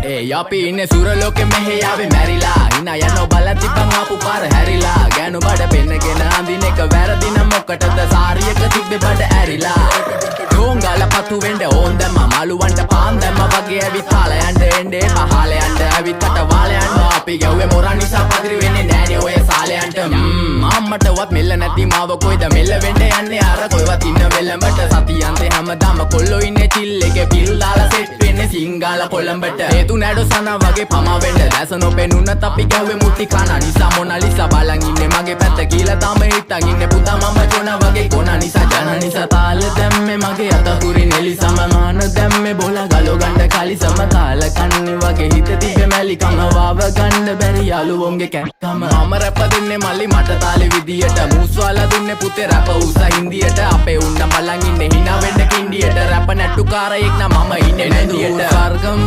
අපි ඉන්නේ සුරලෝකෙ මෙහෙ යාවේ මැරිලා හිනා යනෝ බලන් තිබ්බන් ආපු පාර හැරිලා ගෑනු බඩ පෙන්නගෙන අඳින එක වැරදි නම් මොකටද සාරියක තිබ්බේ බඩ ඇරිලා ඩෝංගල පතු වෙන්න ඕන් දැම්ම මාළුවන්ට පාන් දැම්ම වගේ ඇවිත් පාල යන්න එන්නේ පහල යන්න ඇවිත් අට වාල යන්න අපි ගැව්වේ මොරා නිසා පදිරි වෙන්නේ නෑනේ ඔය සාලයන්ට අම්මටවත් මෙල්ල නැති මාව කොයිද මෙල්ල වෙන්න යන්නේ අර කොයිවත් ඉන්න වෙලමට සතියන්තේ හැමදාම කොල්ලෝ ඉන්නේ චිල් එකේ පිල් දාලා සෙට් වෙන්නේ සිංගාල කොළඹට හේතු නැඩෝ සන වගේ පම වෙන්න දැස නොපෙනුනත් අපි ගැව්වේ මුටි කන නිසා මොනාලිසා බලන් ඉන්නේ මගේ පැත්ත කියලා තම හිටන් ඉන්නේ පුතා මම ජොන වගේ කොන නිසා ජන නිසා තාල දැම්මේ මගේ අතකුරි නෙලිසම මාන දැම්මේ බෝලා ගලෝ ගන්න කලිසම කාල කන්නේ වගේ හිත තිබ්බේ මැලිකම වාව ගන්න බැරි යාළුවෝන්ගේ කැක්කම මම රැප දෙන්නේ මල්ලි මට තාලේ විදියට මූස්වාලා දුන්නේ පුතේ රැප උසා හින්දියට අපේ උන්න බලන් ඉන්නේ hina වෙන්න කින්ඩියට රැප නැට්ටුකාරයෙක් නම් මම ඉන්නේ නැදියට වර්ගම්